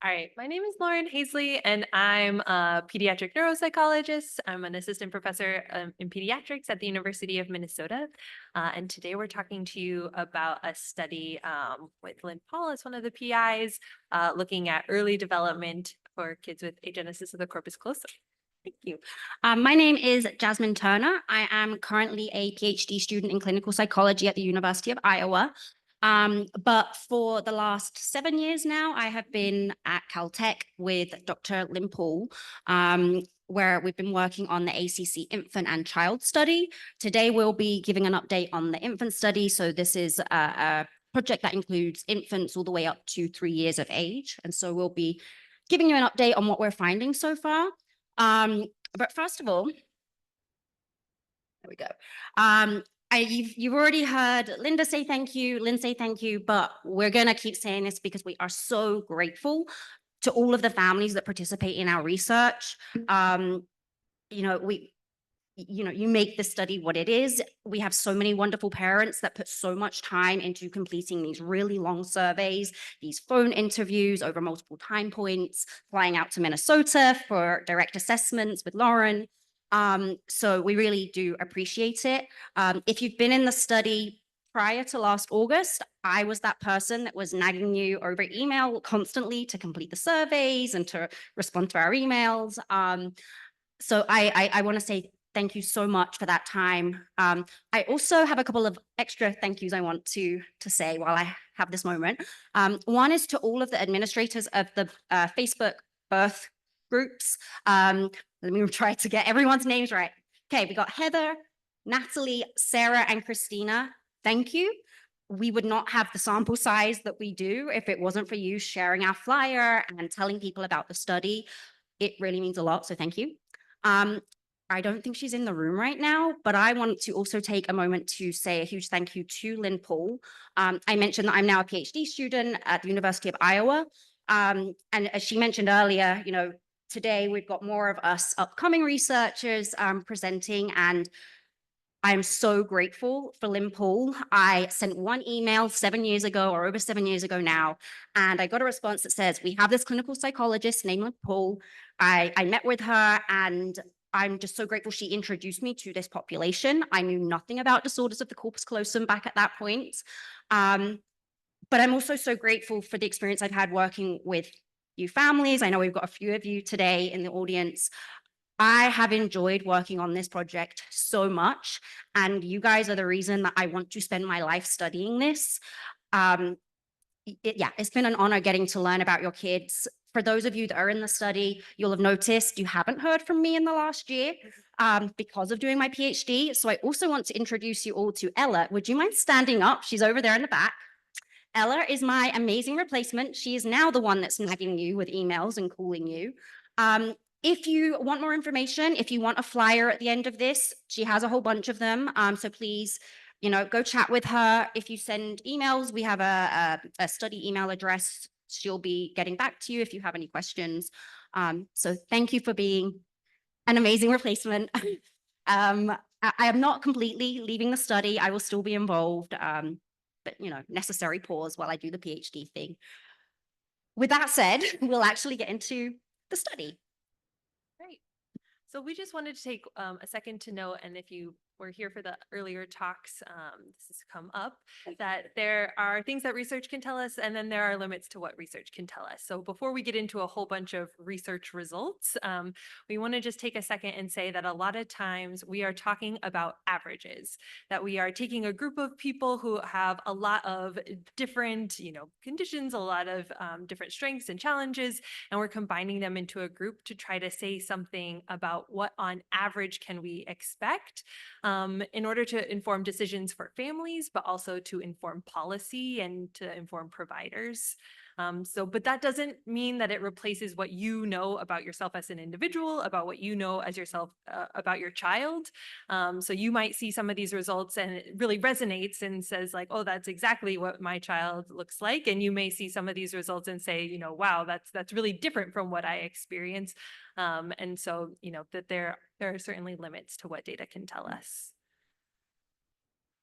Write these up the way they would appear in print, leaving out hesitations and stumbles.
All right, my name is Lauren Haisley, and I'm a pediatric neuropsychologist. I'm an assistant professor in pediatrics at the University of Minnesota. And today we're talking to you about a study with Lynn Paul as one of the PIs, looking at early development for kids with agenesis of the corpus callosum. Thank you. My name is Jasmin Turner. I am currently a PhD student in clinical psychology at the University of Iowa. But for the last 7 years now, I have been at Caltech with Dr. Lynn Paul, where we've been working on the ACC Infant and Child Study. Today, we'll be giving an update on the infant study. So this is a project that includes infants all the way up to 3 years of age. And so we'll be giving you an update on what we're finding so far. But first of all, there we go. You've already heard Linda say thank you, Lynn say thank you, but we're going to keep saying this because we are so grateful to all of the families that participate in our research. You make the study what it is. We have so many wonderful parents that put so much time into completing these really long surveys, these phone interviews over multiple time points, flying out to Minnesota for direct assessments with Lauren. So we really do appreciate it. If you've been in the study prior to last August, I was that person that was nagging you over email constantly to complete the surveys and to respond to our emails. So I want to say thank you so much for that time. I also have a couple of extra thank yous I want to say while I have this moment. One is to all of the administrators of the Facebook birth groups. Let me try to get everyone's names right. Okay, we got Heather, Natalie, Sarah, and Christina. Thank you. We would not have the sample size that we do if it wasn't for you sharing our flyer and telling people about the study. It really means a lot, so thank you. I don't think she's in the room right now, but I want to also take a moment to say a huge thank you to Lynn Paul. I mentioned that I'm now a PhD student at the University of Iowa. And as she mentioned earlier, today we've got more of us upcoming researchers presenting, and I'm so grateful for Lynn Paul. I sent one email 7 years ago, or over 7 years ago now, and I got a response that says, we have this clinical psychologist named Lynn Paul. I met with her, and I'm just so grateful she introduced me to this population. I knew nothing about disorders of the corpus callosum back at that point. But I'm also so grateful for the experience I've had working with you families. I know we've got a few of you today in the audience. I have enjoyed working on this project so much, and you guys are the reason that I want to spend my life studying this. It's been an honor getting to learn about your kids. For those of you that are in the study, you'll have noticed you haven't heard from me in the last year because of doing my PhD. So I also want to introduce you all to Ella. Would you mind standing up? She's over there in the back. Ella is my amazing replacement. She is now the one that's nagging you with emails and calling you. If you want more information, if you want a flyer at the end of this, she has a whole bunch of them. So please, go chat with her. If you send emails, we have a study email address. She'll be getting back to you if you have any questions. So thank you for being an amazing replacement. I am not completely leaving the study. I will still be involved, but necessary pause while I do the PhD thing. With that said, we'll actually get into the study. Great. So we just wanted to take a second to note, and if you were here for the earlier talks, this has come up, that there are things that research can tell us, and then there are limits to what research can tell us. So before we get into a whole bunch of research results, we want to just take a second and say that a lot of times we are talking about averages, that we are taking a group of people who have a lot of different, conditions, a lot of different strengths and challenges, and we're combining them into a group to try to say something about what on average can we expect in order to inform decisions for families, but also to inform policy and to inform providers. But that doesn't mean that it replaces what you know about yourself as an individual, about what you know as yourself about your child. So you might see some of these results and it really resonates and says like, oh, that's exactly what my child looks like. And you may see some of these results and say, wow, that's really different from what I experience. And so, that there are certainly limits to what data can tell us.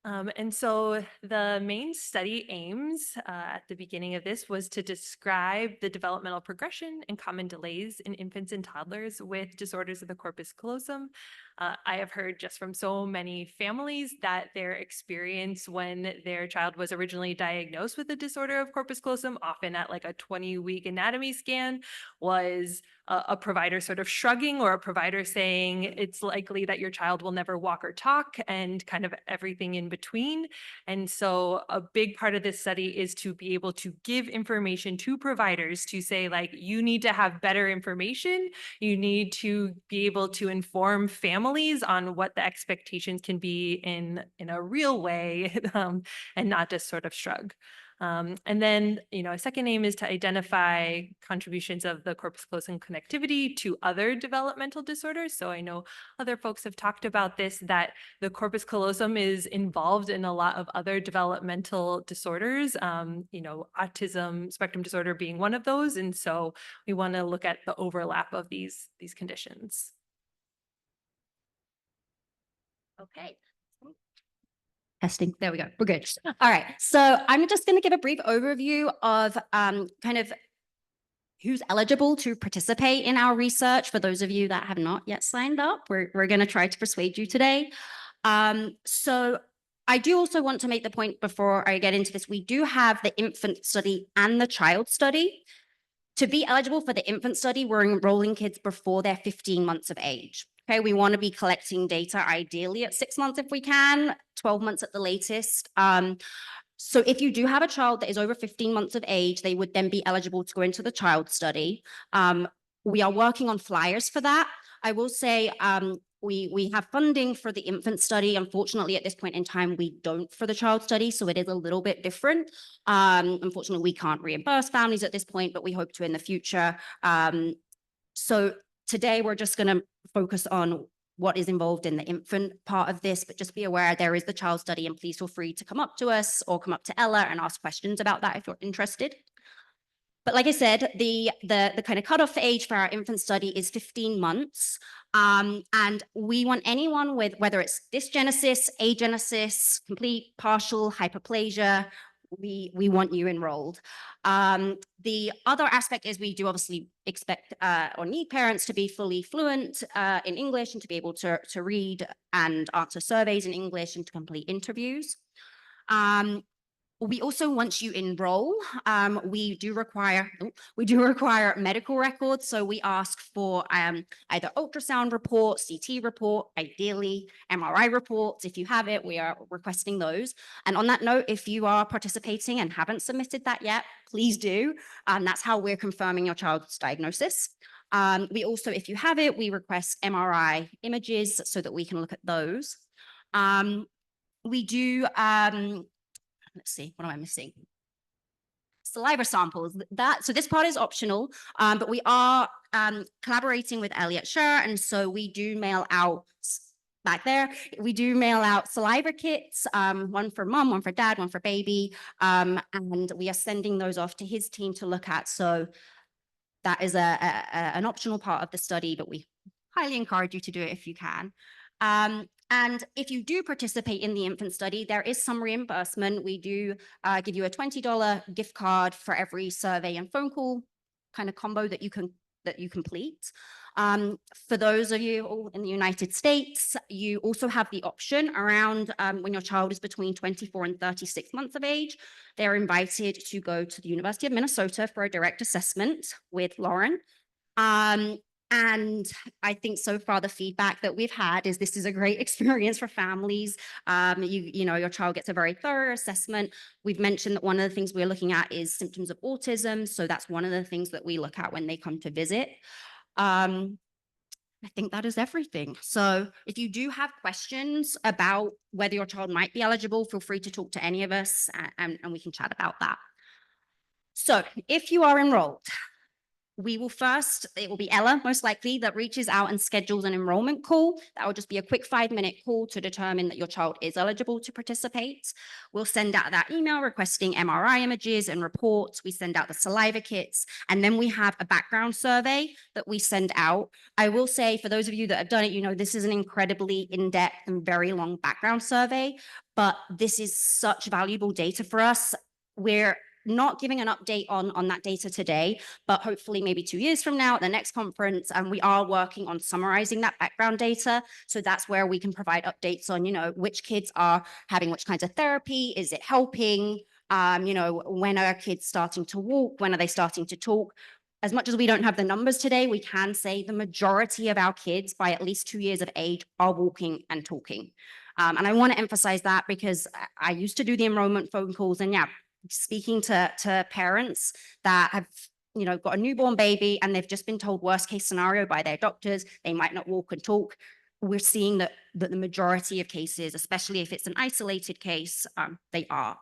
And so the main study aims at the beginning of this was to describe the developmental progression and common delays in infants and toddlers with disorders of the corpus callosum. I have heard just from so many families that their experience when their child was originally diagnosed with a disorder of corpus callosum, often at like a 20-week anatomy scan, was a provider sort of shrugging, or a provider saying it's likely that your child will never walk or talk, and kind of everything in between. And so a big part of this study is to be able to give information to providers to say, like, you need to have better information. You need to be able to inform families on what the expectations can be in a real way, and not just sort of shrug. And then, a second aim is to identify contributions of the corpus callosum connectivity to other developmental disorders. So I know other folks have talked about this, that the corpus callosum is involved in a lot of other developmental disorders, autism spectrum disorder being one of those. And so we want to look at the overlap of these conditions. Okay. Testing. There we go. We're good. All right. So I'm just going to give a brief overview of kind of who's eligible to participate in our research. For those of you that have not yet signed up, we're going to try to persuade you today. So I do also want to make the point before I get into this, we do have the infant study and the child study. To be eligible for the infant study, we're enrolling kids before they're 15 months of age. Okay, we want to be collecting data ideally at 6 months if we can, 12 months at the latest. So if you do have a child that is over 15 months of age, they would then be eligible to go into the child study. We are working on flyers for that. I will say we have funding for the infant study. Unfortunately, at this point in time, we don't for the child study, so it is a little bit different. Unfortunately, we can't reimburse families at this point, but we hope to in the future. So today, we're just going to focus on what is involved in the infant part of this, but just be aware there is the child study, and please feel free to come up to us or come up to Ella and ask questions about that if you're interested. But like I said, the kind of cutoff age for our infant study is 15 months. And we want anyone with, whether it's dysgenesis, agenesis, complete, partial, hyperplasia, we want you enrolled. The other aspect is we do obviously expect or need parents to be fully fluent in English and to be able to read and answer surveys in English and to complete interviews. We also, once you enroll, we do require medical records. So we ask for either ultrasound report, CT report, ideally MRI reports. If you have it, we are requesting those. And on that note, if you are participating and haven't submitted that yet, please do. That's how we're confirming your child's diagnosis. We also, if you have it, we request MRI images so that we can look at those. We do let's see, what am I missing? Saliva samples. So this part is optional, but we are collaborating with Elliott Scher, and so we do mail out back there. We do mail out saliva kits, one for mom, one for dad, one for baby, and we are sending those off to his team to look at. So that is an optional part of the study, but we highly encourage you to do it if you can. And if you do participate in the infant study, there is some reimbursement. We do give you a $20 gift card for every survey and phone call kind of combo that you complete. For those of you in the United States, you also have the option around when your child is between 24 and 36 months of age, they're invited to go to the University of Minnesota for a direct assessment with Lauren. And I think so far the feedback that we've had is this is a great experience for families. You know, your child gets a very thorough assessment. We've mentioned that one of the things we're looking at is symptoms of autism. So that's one of the things that we look at when they come to visit. I think that is everything. So if you do have questions about whether your child might be eligible, feel free to talk to any of us and we can chat about that. So if you are enrolled, we will first, it will be Ella, most likely, that reaches out and schedules an enrollment call. That will just be a quick 5-minute call to determine that your child is eligible to participate. We'll send out that email requesting MRI images and reports. We send out the saliva kits, and then we have a background survey that we send out. I will say, for those of you that have done it, you know, this is an incredibly in-depth and very long background survey, but this is such valuable data for us. We're not giving an update on that data today, but hopefully maybe 2 years from now at the next conference, and we are working on summarizing that background data. So that's where we can provide updates on, you know, which kids are having which kinds of therapy, is it helping, you know, when are kids starting to walk, when are they starting to talk. As much as we don't have the numbers today, we can say the majority of our kids by at least 2 years of age are walking and talking. And I want to emphasize that because I used to do the enrollment phone calls, and yeah, speaking to parents that have, you know, got a newborn baby and they've just been told worst case scenario by their doctors, they might not walk and talk. We're seeing that the majority of cases, especially if it's an isolated case, they are.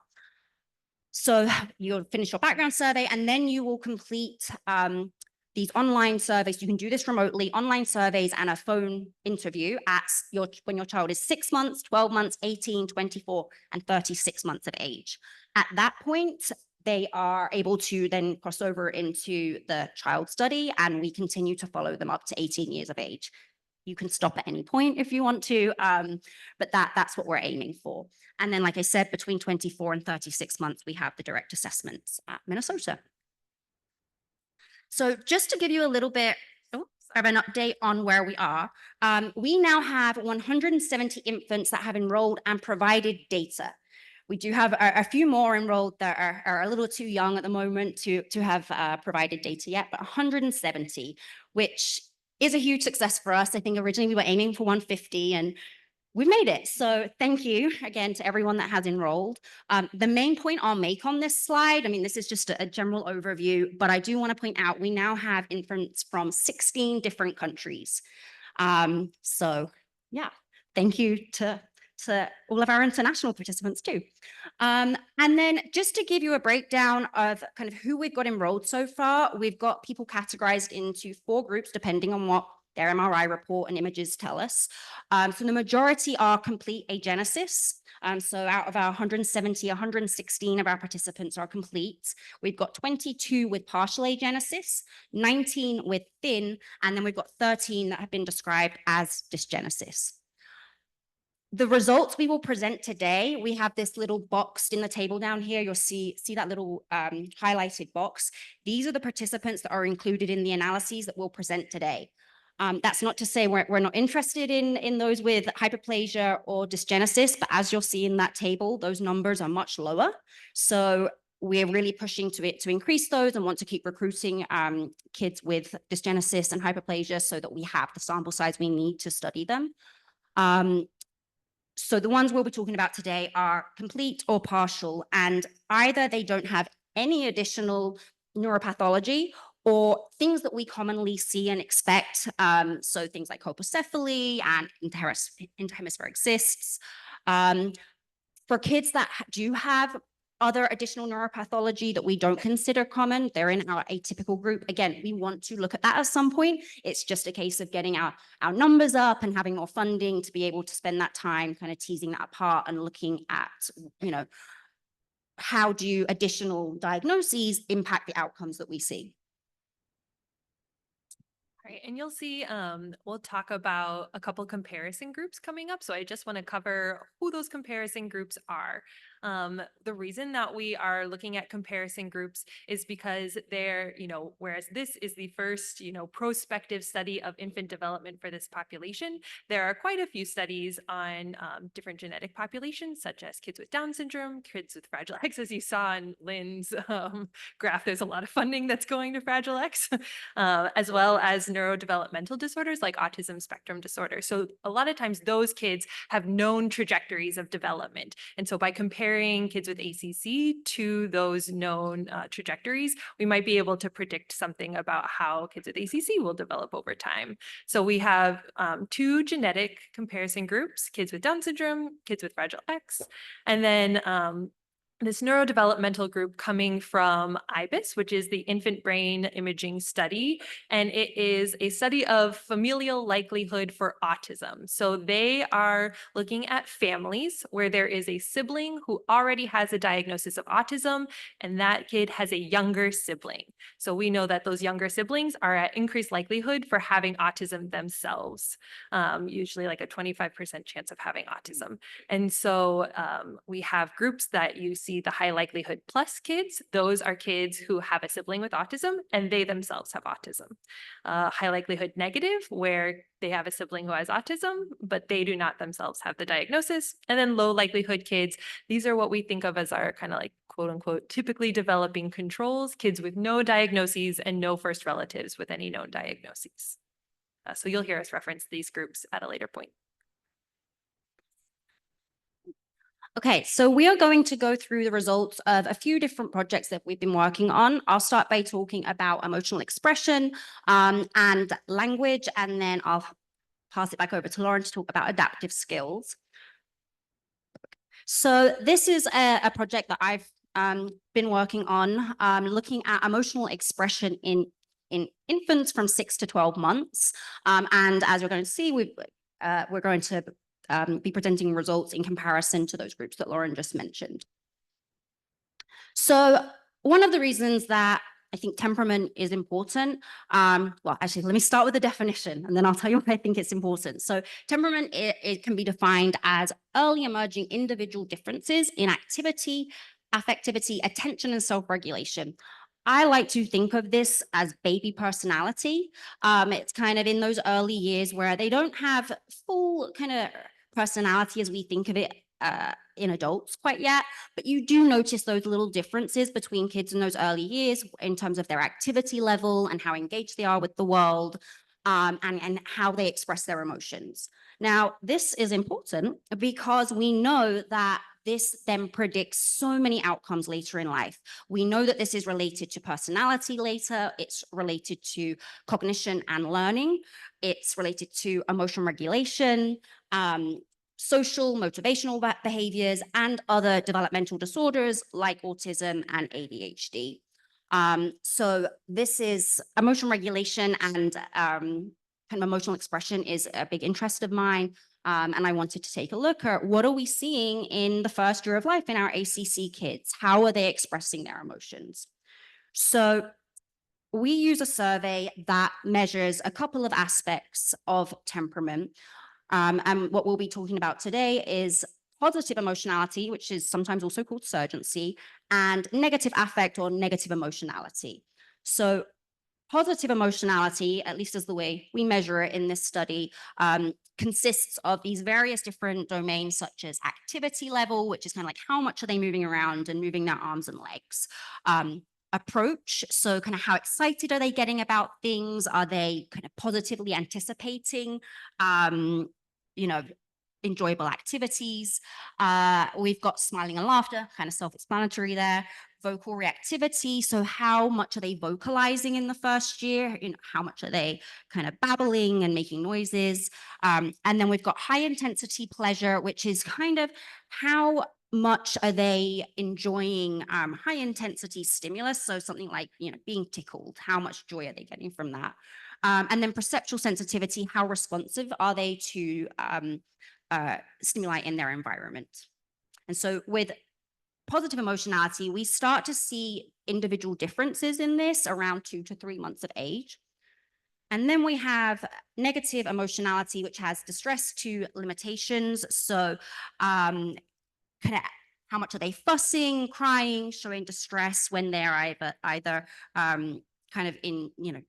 So you'll finish your background survey, and then you will complete these online surveys. You can do this remotely, online surveys and a phone interview when your child is 6 months, 12 months, 18, 24, and 36 months of age. At that point, they are able to then cross over into the child study, and we continue to follow them up to 18 years of age. You can stop at any point if you want to, but that's what we're aiming for. And then, like I said, between 24 and 36 months, we have the direct assessments at Minnesota. So just to give you a little bit of an update on where we are, we now have 170 infants that have enrolled and provided data. We do have a few more enrolled that are a little too young at the moment to have provided data yet, but 170, which is a huge success for us. I think originally we were aiming for 150, and we've made it. So thank you again to everyone that has enrolled. The main point I'll make on this slide, I mean, this is just a general overview, but I do want to point out we now have infants from 16 different countries. So yeah, thank you to all of our international participants too. And then just to give you a breakdown of kind of who we've got enrolled so far, we've got people categorized into 4 groups depending on what their MRI report and images tell us. So the majority are complete agenesis. So out of our 170, 116 of our participants are complete. We've got 22 with partial agenesis, 19 with thin, and then we've got 13 that have been described as dysgenesis. The results we will present today, we have this little box in the table down here. You'll see that little highlighted box. These are the participants that are included in the analyses that we'll present today. That's not to say we're not interested in those with hyperplasia or dysgenesis, but as you'll see in that table, those numbers are much lower. So we're really pushing to increase those and want to keep recruiting kids with dysgenesis and hyperplasia so that we have the sample size we need to study them. So the ones we'll be talking about today are complete or partial, and either they don't have any additional neuropathology or things that we commonly see and expect. So things like colpocephaly and interhemispheric cysts. For kids that do have other additional neuropathology that we don't consider common, they're in our atypical group. Again, we want to look at that at some point. It's just a case of getting our numbers up and having more funding to be able to spend that time kind of teasing that apart and looking at, you know, how do additional diagnoses impact the outcomes that we see. Right, and you'll see, we'll talk about a couple comparison groups coming up. So I just want to cover who those comparison groups are. The reason that we are looking at comparison groups is because they're, you know, whereas this is the first, you know, prospective study of infant development for this population, there are quite a few studies on different genetic populations, such as kids with Down syndrome, kids with Fragile X. As you saw in Lynn's graph, there's a lot of funding that's going to Fragile X, as well as neurodevelopmental disorders like autism spectrum disorder. So a lot of times those kids have known trajectories of development. And so by comparing kids with ACC to those known trajectories, we might be able to predict something about how kids with ACC will develop over time. So we have 2 genetic comparison groups, kids with Down syndrome, kids with Fragile X, and then this neurodevelopmental group coming from IBIS, which is the Infant Brain Imaging Study, and it is a study of familial likelihood for autism. So they are looking at families where there is a sibling who already has a diagnosis of autism, and that kid has a younger sibling. So we know that those younger siblings are at increased likelihood for having autism themselves, usually like a 25% chance of having autism. And so we have groups that you see the high likelihood plus kids. Those are kids who have a sibling with autism and they themselves have autism. High likelihood negative, where they have a sibling who has autism, but they do not themselves have the diagnosis. And then low likelihood kids, these are what we think of as our kind of like quote unquote typically developing controls, kids with no diagnoses and no first relatives with any known diagnoses. So you'll hear us reference these groups at a later point. Okay, so we are going to go through the results of a few different projects that we've been working on. I'll start by talking about emotional expression and language, and then I'll pass it back over to Lauren to talk about adaptive skills. So this is a project that I've been working on, looking at emotional expression in infants from 6 to 12 months. And as we're going to see, we're going to be presenting results in comparison to those groups that Lauren just mentioned. So one of the reasons that I think temperament is important, well, actually, let me start with the definition and then I'll tell you why I think it's important. So temperament, it can be defined as early emerging individual differences in activity, affectivity, attention, and self-regulation. I like to think of this as baby personality. It's kind of in those early years where they don't have full kind of personality as we think of it in adults quite yet, but you do notice those little differences between kids in those early years in terms of their activity level and how engaged they are with the world, and how they express their emotions. Now, this is important because we know that this then predicts so many outcomes later in life. We know that this is related to personality later, it's related to cognition and learning, it's related to emotion regulation, social, motivational behaviors, and other developmental disorders like autism and ADHD. So this is emotion regulation and kind of emotional expression is a big interest of mine. And I wanted to take a look at what are we seeing in the first year of life in our ACC kids? How are they expressing their emotions? So we use a survey that measures a couple of aspects of temperament. And what we'll be talking about today is positive emotionality, which is sometimes also called surgency, and negative affect or negative emotionality. So positive emotionality, at least as the way we measure it in this study, consists of these various different domains such as activity level, which is kind of like how much are they moving around and moving their arms and legs. Approach, so kind of how excited are they getting about things? Are they kind of positively anticipating, enjoyable activities? We've got smiling and laughter, kind of self-explanatory there. Vocal reactivity, so how much are they vocalizing in the first year? How much are they kind of babbling and making noises? And then we've got high intensity pleasure, which is kind of how much are they enjoying high intensity stimulus? So something like, being tickled, how much joy are they getting from that? And then perceptual sensitivity, how responsive are they to stimuli in their environment? And so with positive emotionality, we start to see individual differences in this around 2 to 3 months of age. And then we have negative emotionality, which has distress to limitations. So kind of how much are they fussing, crying, showing distress when they're either kind of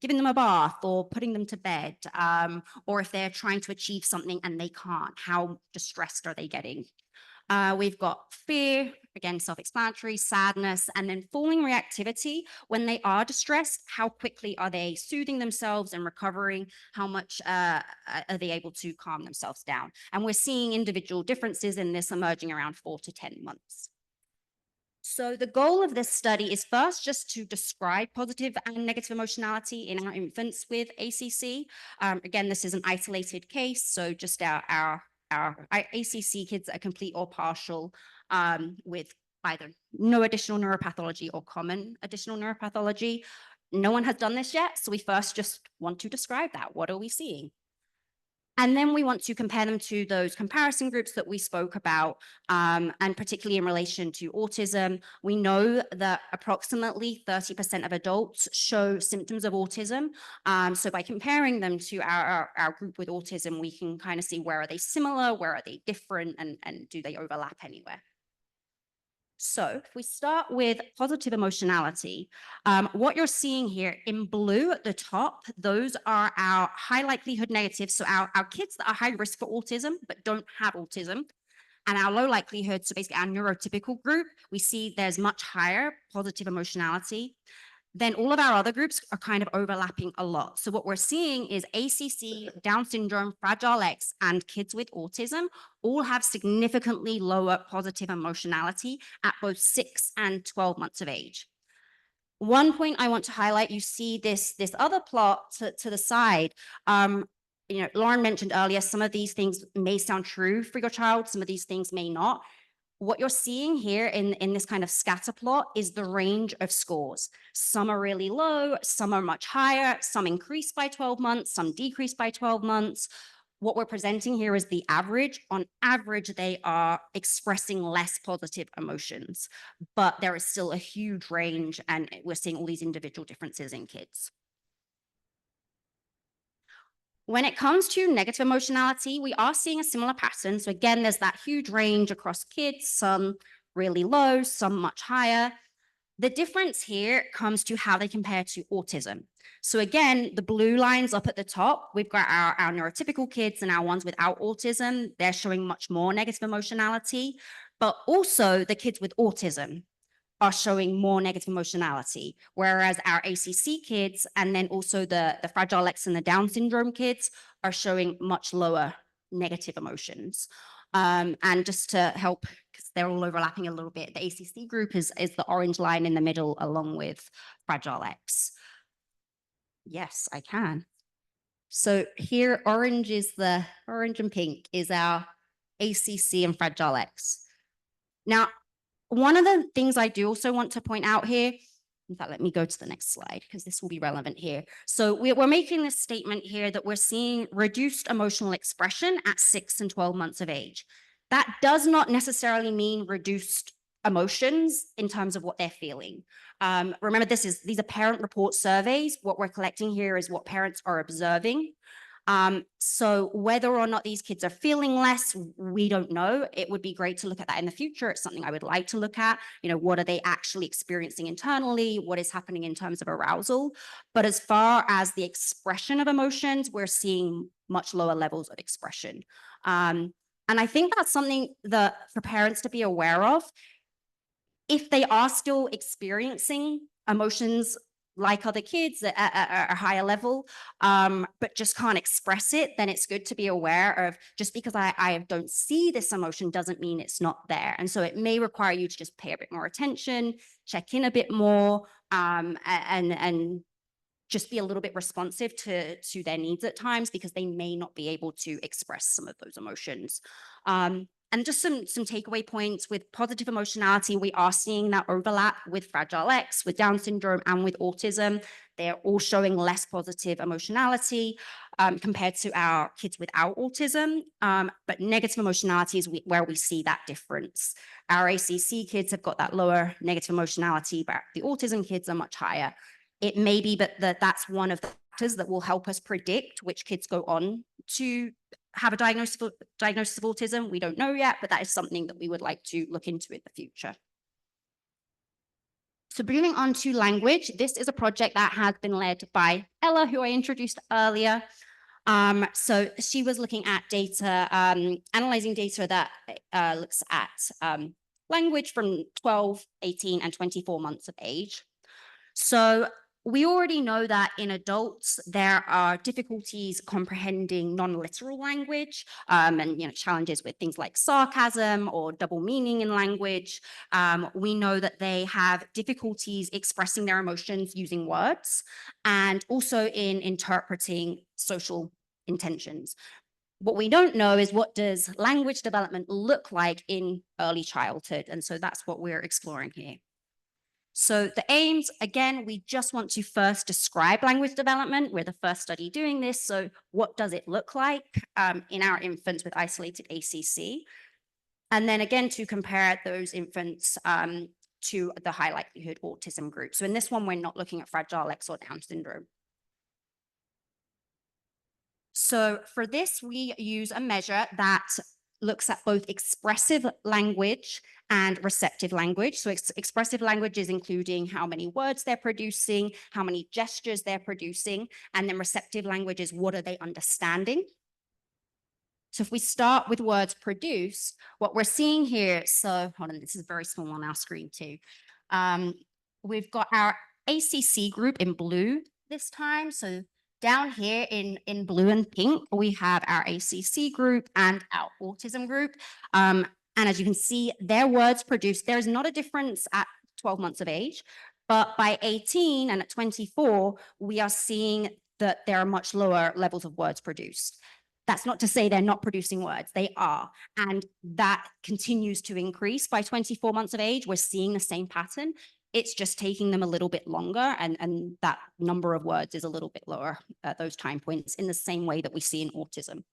giving them a bath or putting them to bed, or if they're trying to achieve something and they can't, how distressed are they getting? We've got fear, again, self-explanatory, sadness, and then falling reactivity. When they are distressed, how quickly are they soothing themselves and recovering? How much are they able to calm themselves down? And we're seeing individual differences in this emerging around 4 to 10 months. So the goal of this study is first just to describe positive and negative emotionality in our infants with ACC. Again, this is an isolated case, so just our ACC kids are complete or partial with either no additional neuropathology or common additional neuropathology. No one has done this yet, so we first just want to describe that. What are we seeing? And then we want to compare them to those comparison groups that we spoke about, and particularly in relation to autism. We know that approximately 30% of adults show symptoms of autism. So by comparing them to our group with autism, we can kind of see where are they similar, where are they different, and do they overlap anywhere. So if we start with positive emotionality, what you're seeing here in blue at the top, those are our high likelihood negatives. So our kids that are high risk for autism, but don't have autism. And our low likelihood, so basically our neurotypical group, we see there's much higher positive emotionality. Then all of our other groups are kind of overlapping a lot. So what we're seeing is ACC, Down syndrome, Fragile X, and kids with autism all have significantly lower positive emotionality at both 6 and 12 months of age. One point I want to highlight, you see this other plot to the side. Lauren mentioned earlier, some of these things may sound true for your child, some of these things may not. What you're seeing here in this kind of scatter plot is the range of scores. Some are really low, some are much higher, some increase by 12 months, some decrease by 12 months. What we're presenting here is the average. On average, they are expressing less positive emotions, but there is still a huge range, and we're seeing all these individual differences in kids. When it comes to negative emotionality, we are seeing a similar pattern. So again, there's that huge range across kids, some really low, some much higher. The difference here comes to how they compare to autism. So again, the blue lines up at the top, we've got our neurotypical kids and our ones without autism. They're showing much more negative emotionality, but also the kids with autism are showing more negative emotionality, whereas our ACC kids and then also the Fragile X and the Down syndrome kids are showing much lower negative emotions. And just to help, because they're all overlapping a little bit, the ACC group is the orange line in the middle along with Fragile X. Yes, I can. So here, orange and pink is our ACC and Fragile X. Now, one of the things I do also want to point out here, in fact, let me go to the next slide because this will be relevant here. So we're making this statement here that we're seeing reduced emotional expression at 6 and 12 months of age. That does not necessarily mean reduced emotions in terms of what they're feeling. Remember, these are parent report surveys. What we're collecting here is what parents are observing. So whether or not these kids are feeling less, we don't know. It would be great to look at that in the future. It's something I would like to look at. What are they actually experiencing internally? What is happening in terms of arousal? But as far as the expression of emotions, we're seeing much lower levels of expression. And I think that's something that for parents to be aware of. If they are still experiencing emotions like other kids at a higher level, but just can't express it, then it's good to be aware of just because I don't see this emotion doesn't mean it's not there. And so it may require you to just pay a bit more attention, check in a bit more, and just be a little bit responsive to their needs at times because they may not be able to express some of those emotions. And just some takeaway points with positive emotionality, we are seeing that overlap with Fragile X, with Down syndrome, and with autism. They're all showing less positive emotionality compared to our kids without autism. But negative emotionality is where we see that difference. Our ACC kids have got that lower negative emotionality, but the autism kids are much higher. It may be that's one of the factors that will help us predict which kids go on to have a diagnosis of autism. We don't know yet, but that is something that we would like to look into in the future. So moving on to language, this is a project that has been led by Ella, who I introduced earlier. So she was looking at data, analyzing data that looks at language from 12, 18, and 24 months of age. So we already know that in adults, there are difficulties comprehending non-literal language and challenges with things like sarcasm or double meaning in language. We know that they have difficulties expressing their emotions using words and also in interpreting social intentions. What we don't know is what does language development look like in early childhood? And so that's what we're exploring here. So the aims, again, we just want to first describe language development. We're the first study doing this. So what does it look like in our infants with isolated ACC? And then again, to compare those infants to the high likelihood autism group. So in this one, we're not looking at Fragile X or Down syndrome. So for this, we use a measure that looks at both expressive language and receptive language. So expressive language is including how many words they're producing, how many gestures they're producing, and then receptive language is what are they understanding. So if we start with words produced, what we're seeing here, so hold on, this is very small on our screen too. We've got our ACC group in blue this time. So down here in blue and pink, we have our ACC group and our autism group. And as you can see, their words produced, there is not a difference at 12 months of age, but by 18 and at 24, we are seeing that there are much lower levels of words produced. That's not to say they're not producing words, they are. And that continues to increase by 24 months of age. We're seeing the same pattern. It's just taking them a little bit longer, and that number of words is a little bit lower at those time points in the same way that we see in autism.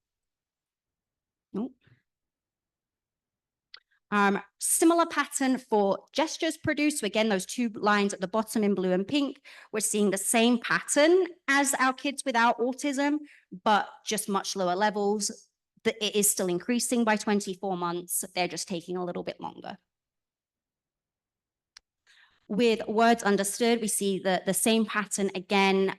Similar pattern for gestures produced. So again, those two lines at the bottom in blue and pink, we're seeing the same pattern as our kids without autism, but just much lower levels. It is still increasing by 24 months. They're just taking a little bit longer. With words understood, we see the same pattern again.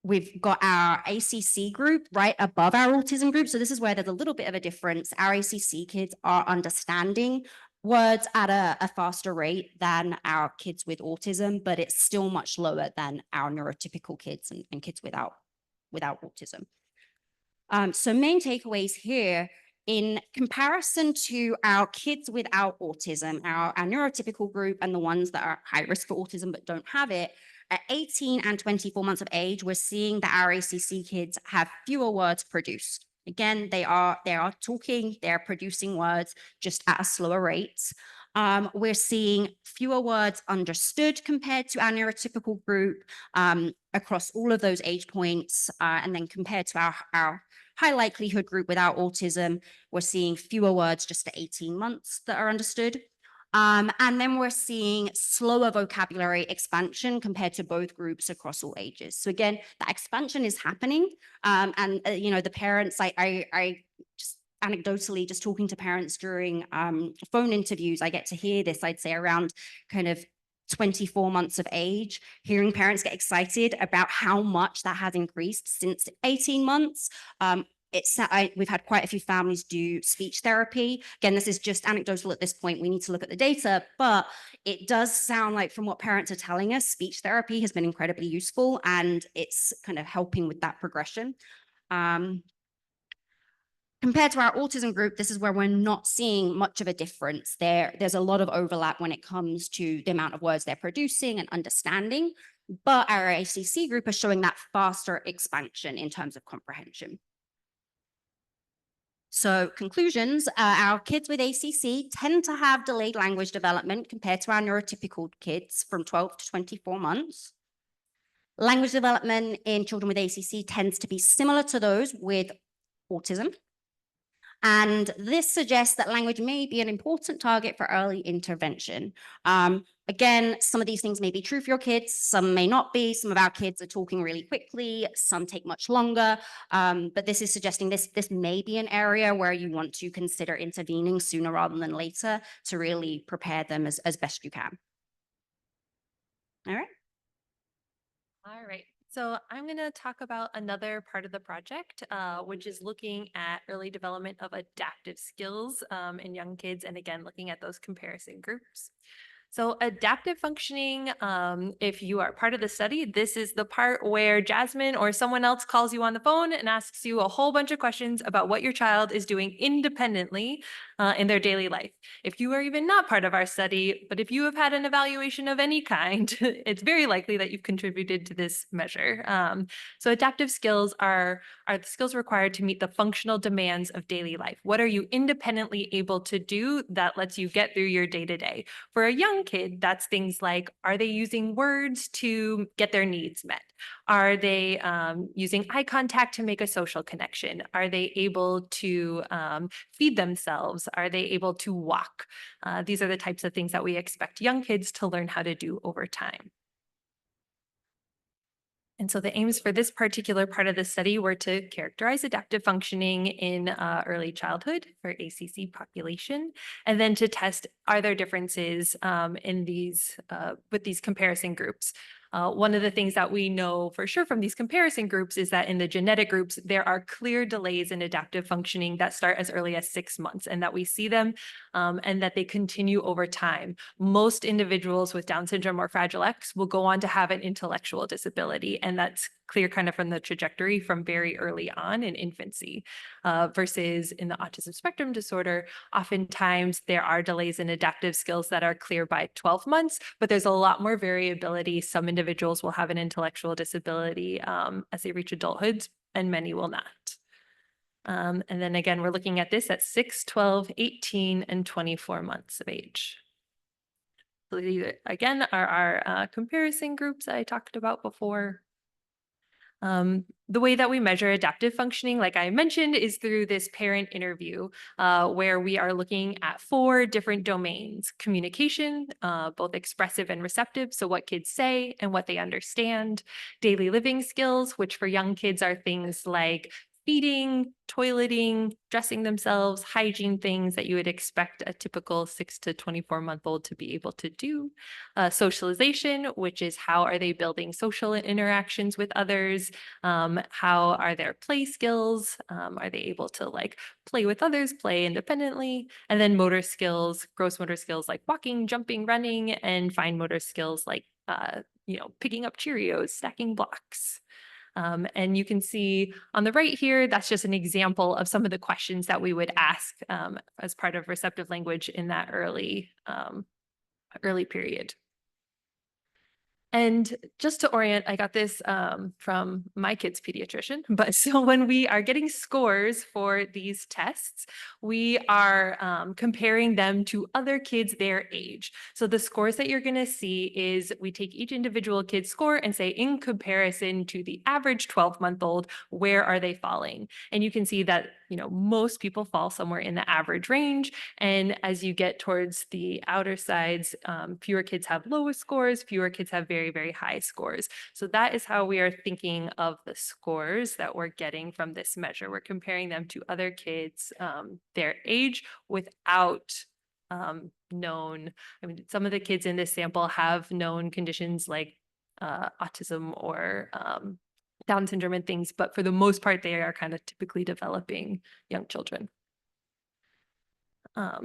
We've got our ACC group right above our autism group. So this is where there's a little bit of a difference. Our ACC kids are understanding words at a faster rate than our kids with autism, but it's still much lower than our neurotypical kids and kids without autism. So main takeaways here, in comparison to our kids without autism, our neurotypical group and the ones that are high risk for autism but don't have it, at 18 and 24 months of age, we're seeing that our ACC kids have fewer words produced. Again, they are talking, they're producing words just at a slower rate. We're seeing fewer words understood compared to our neurotypical group across all of those age points. And then compared to our high likelihood group without autism, we're seeing fewer words just at 18 months that are understood. And then we're seeing slower vocabulary expansion compared to both groups across all ages. So again, that expansion is happening. The parents, I just anecdotally, just talking to parents during phone interviews, I get to hear this, I'd say around kind of 24 months of age, hearing parents get excited about how much that has increased since 18 months. We've had quite a few families do speech therapy. Again, this is just anecdotal at this point. We need to look at the data, but it does sound like from what parents are telling us, speech therapy has been incredibly useful and it's kind of helping with that progression. Compared to our autism group, this is where we're not seeing much of a difference. There's a lot of overlap when it comes to the amount of words they're producing and understanding, but our ACC group is showing that faster expansion in terms of comprehension. So conclusions, our kids with ACC tend to have delayed language development compared to our neurotypical kids from 12 to 24 months. Language development in children with ACC tends to be similar to those with autism. And this suggests that language may be an important target for early intervention. Again, some of these things may be true for your kids, some may not be. Some of our kids are talking really quickly, some take much longer, but this is suggesting this may be an area where you want to consider intervening sooner rather than later to really prepare them as best you can. All right. All right. So I'm going to talk about another part of the project, which is looking at early development of adaptive skills in young kids. And again, looking at those comparison groups. So adaptive functioning, if you are part of the study, this is the part where Jasmin or someone else calls you on the phone and asks you a whole bunch of questions about what your child is doing independently. in their daily life. If you are even not part of our study, but if you have had an evaluation of any kind, it's very likely that you've contributed to this measure. So adaptive skills are the skills required to meet the functional demands of daily life. What are you independently able to do that lets you get through your day-to-day? For a young kid, that's things like, are they using words to get their needs met? Are they using eye contact to make a social connection? Are they able to feed themselves? Are they able to walk? These are the types of things that we expect young kids to learn how to do over time. And so the aims for this particular part of the study were to characterize adaptive functioning in early childhood for ACC population, and then to test, are there differences in these with these comparison groups. One of the things that we know for sure from these comparison groups is that in the genetic groups, there are clear delays in adaptive functioning that start as early as 6 months, and that we see them and that they continue over time. Most individuals with Down syndrome or Fragile X will go on to have an intellectual disability, and that's clear kind of from the trajectory from very early on in infancy. Versus in the autism spectrum disorder, oftentimes there are delays in adaptive skills that are clear by 12 months, but there's a lot more variability. Some individuals will have an intellectual disability as they reach adulthood, and many will not. And then again, we're looking at this at 6, 12, 18, and 24 months of age. So these, again, are our comparison groups I talked about before. The way that we measure adaptive functioning, like I mentioned, is through this parent interview, where we are looking at 4 different domains: communication, both expressive and receptive, so what kids say and what they understand; daily living skills, which for young kids are things like feeding, toileting, dressing themselves, hygiene things that you would expect a typical 6 to 24-month-old to be able to do; socialization, which is how are they building social interactions with others, how are their play skills, are they able to like play with others, play independently; and then motor skills, gross motor skills like walking, jumping, running; and fine motor skills like picking up Cheerios, stacking blocks. And you can see on the right here, that's just an example of some of the questions that we would ask as part of receptive language in that early period. And just to orient, I got this from my kid's pediatrician, but so when we are getting scores for these tests, we are comparing them to other kids their age. So the scores that you're gonna see is we take each individual kid's score and say, in comparison to the average 12-month-old, where are they falling? And you can see that, most people fall somewhere in the average range. And as you get towards the outer sides, fewer kids have lowest scores, fewer kids have very, very high scores. So that is how we are thinking of the scores that we're getting from this measure. We're comparing them to other kids their age without known, some of the kids in this sample have known conditions like autism or Down syndrome and things, but for the most part, they are kind of typically developing young children.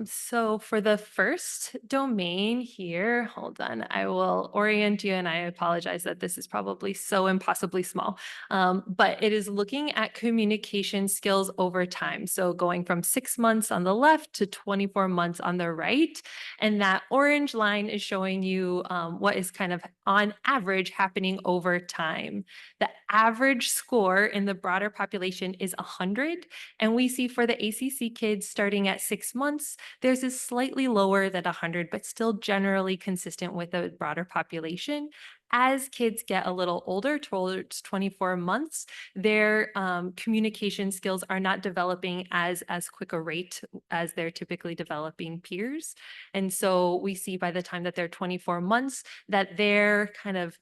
So for the first domain here, hold on, I will orient you, and I apologize that this is probably so impossibly small, but it is looking at communication skills over time. So going from 6 months on the left to 24 months on the right. And that orange line is showing you what is kind of on average happening over time. The average score in the broader population is 100. And we see for the ACC kids starting at 6 months, theirs is slightly lower than 100, but still generally consistent with the broader population. As kids get a little older, towards 24 months, their communication skills are not developing as quick a rate as they're typically developing peers. And so we see by the time that they're 24 months that they're kind of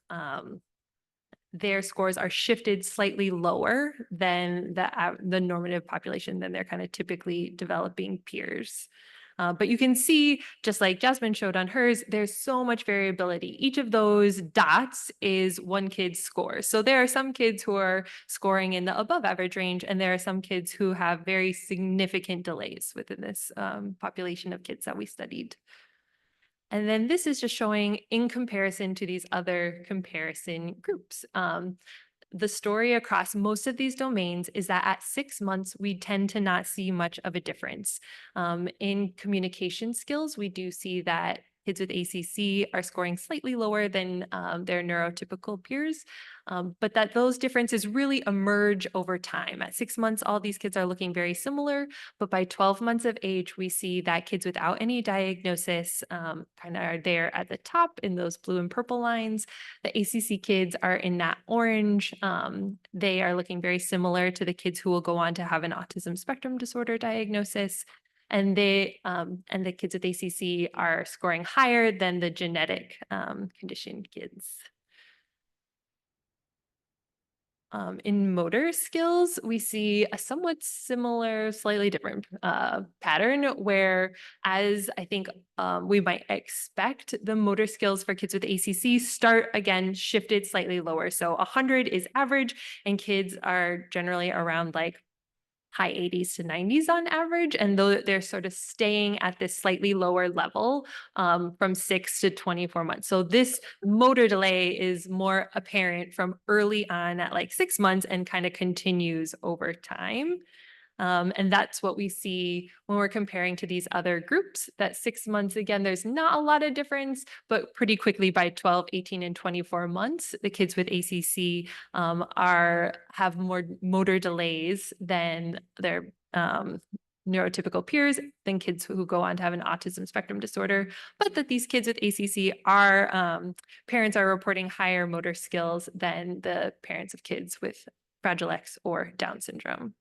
their scores are shifted slightly lower than the normative population than they're kind of typically developing peers. But you can see, just like Jasmin showed on hers, there's so much variability. Each of those dots is one kid's score. So there are some kids who are scoring in the above average range, and there are some kids who have very significant delays within this population of kids that we studied. And then this is just showing in comparison to these other comparison groups. the story across most of these domains is that at 6 months, we tend to not see much of a difference. In communication skills, we do see that kids with ACC are scoring slightly lower than their neurotypical peers, but that those differences really emerge over time. At 6 months, all these kids are looking very similar, but by 12 months of age, we see that kids without any diagnosis kind of are there at the top in those blue and purple lines. The ACC kids are in that orange. They are looking very similar to the kids who will go on to have an autism spectrum disorder diagnosis. And the kids with ACC are scoring higher than the genetic condition kids. In motor skills, we see a somewhat similar, slightly different pattern where, as I think we might expect, the motor skills for kids with ACC start again shifted slightly lower. So 100 is average, and kids are generally around like high 80s to 90s on average, and though they're sort of staying at this slightly lower level from 6 to 24 months. So this motor delay is more apparent from early on at like 6 months and kind of continues over time. And that's what we see when we're comparing to these other groups, that 6 months, again, there's not a lot of difference, but pretty quickly by 12, 18, and 24 months, the kids with ACC have more motor delays than their neurotypical peers, than kids who go on to have an autism spectrum disorder, but that these kids with ACC parents are reporting higher motor skills than the parents of kids with Fragile X or Down syndrome.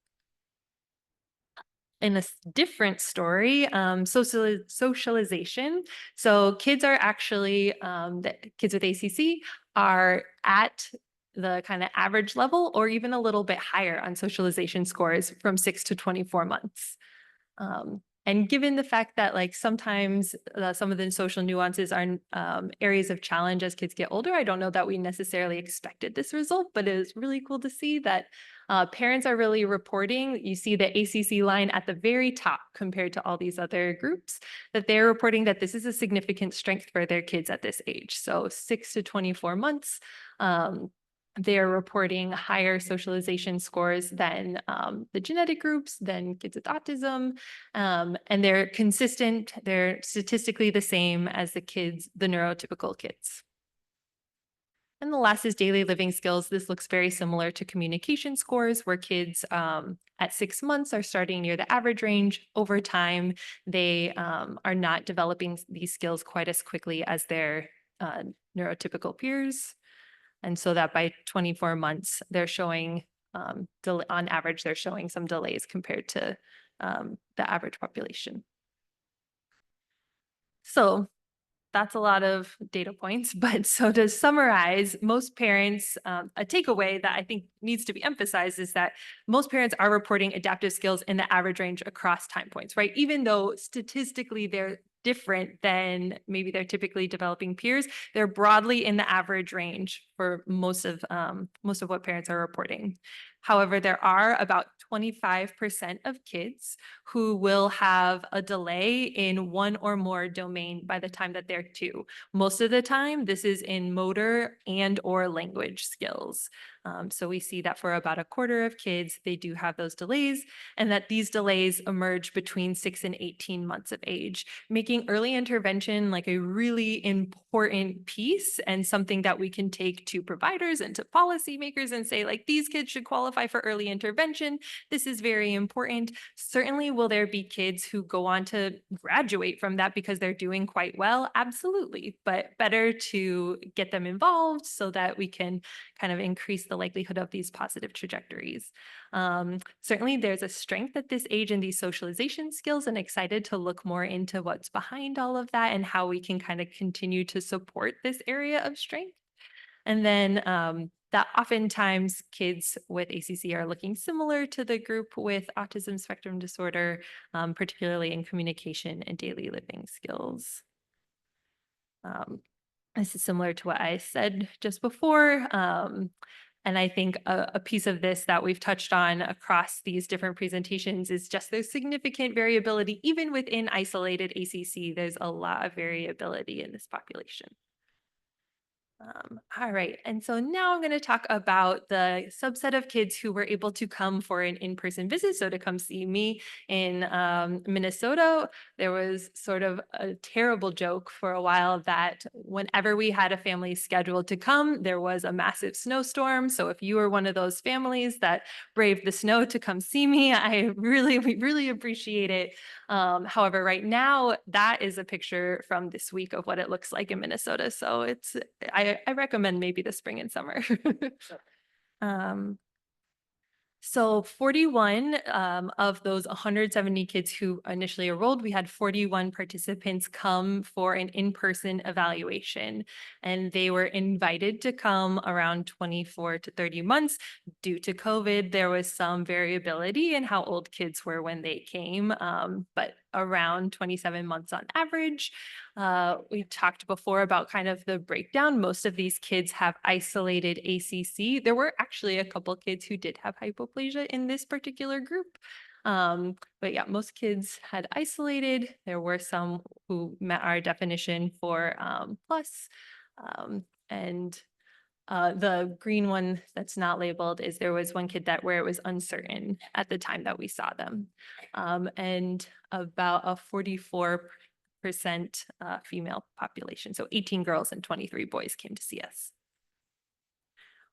In a different story, socialization. So kids are actually, the kids with ACC are at the kind of average level or even a little bit higher on socialization scores from 6 to 24 months. And given the fact that like sometimes some of the social nuances are areas of challenge as kids get older, I don't know that we necessarily expected this result, but it is really cool to see that parents are really reporting. You see the ACC line at the very top compared to all these other groups, that they're reporting that this is a significant strength for their kids at this age. So 6 to 24 months. They're reporting higher socialization scores than the genetic groups, than kids with autism, and they're consistent. They're statistically the same as the neurotypical kids. And the last is daily living skills. This looks very similar to communication scores, where kids at 6 months are starting near the average range. Over time, they are not developing these skills quite as quickly as their neurotypical peers. And so that by 24 months, they're showing, on average, they're showing some delays compared to the average population. So that's a lot of data points, but so to summarize, most parents, a takeaway that I think needs to be emphasized is that most parents are reporting adaptive skills in the average range across time points, right? Even though statistically they're different than maybe their typically developing peers, they're broadly in the average range for most of what parents are reporting. However, there are about 25% of kids who will have a delay in one or more domain by the time that they're 2. Most of the time, this is in motor and or language skills. So we see that for about a quarter of kids, they do have those delays, and that these delays emerge between 6 and 18 months of age, making early intervention like a really important piece and something that we can take to providers and to policymakers and say, like, these kids should qualify for early intervention. This is very important. Certainly, will there be kids who go on to graduate from that because they're doing quite well? Absolutely, but better to get them involved so that we can kind of increase the likelihood of these positive trajectories. Certainly, there's a strength at this age in these socialization skills, and excited to look more into what's behind all of that and how we can kind of continue to support this area of strength. And then that oftentimes kids with ACC are looking similar to the group with autism spectrum disorder, particularly in communication and daily living skills. This is similar to what I said just before. And I think a piece of this that we've touched on across these different presentations is just the significant variability. Even within isolated ACC, there's a lot of variability in this population. All right. And so now I'm going to talk about the subset of kids who were able to come for an in-person visit. So to come see me in Minnesota, there was sort of a terrible joke for a while that whenever we had a family scheduled to come, there was a massive snowstorm. So if you were one of those families that braved the snow to come see me, we really appreciate it. However, right now, that is a picture from this week of what it looks like in Minnesota. So I recommend maybe the spring and summer. um, so 41 of those 170 kids who initially enrolled, we had 41 participants come for an in-person evaluation, and they were invited to come around 24 to 30 months. Due to COVID, there was some variability in how old kids were when they came, but around 27 months on average. We talked before about kind of the breakdown. Most of these kids have isolated ACC. There were actually a couple kids who did have hypoplasia in this particular group. But yeah, most kids had isolated. There were some who met our definition for plus. And the green one that's not labeled is there was one kid that where it was uncertain at the time that we saw them. And about a 44% female population. So 18 girls and 23 boys came to see us.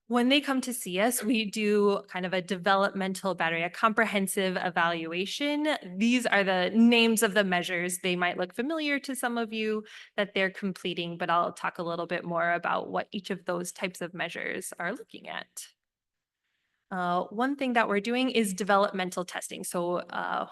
When they come to see us, we do kind of a developmental battery, a comprehensive evaluation. These are the names of the measures. They might look familiar to some of you that they're completing, but I'll talk a little bit more about what each of those types of measures are looking at. One thing that we're doing is developmental testing. So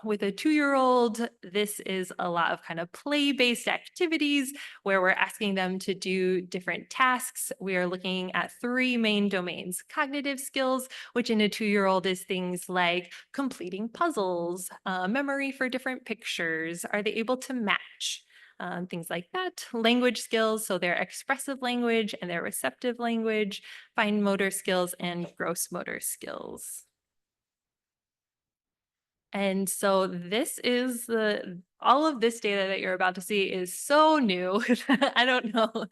with a 2-year-old, this is a lot of kind of play-based activities where we're asking them to do different tasks. We are looking at 3 main domains: cognitive skills, which in a 2-year-old is things like completing puzzles, memory for different pictures. Are they able to match? Things like that. Language skills, so their expressive language and their receptive language, fine motor skills, and gross motor skills. And so this is all of this data that you're about to see is so new. I don't know.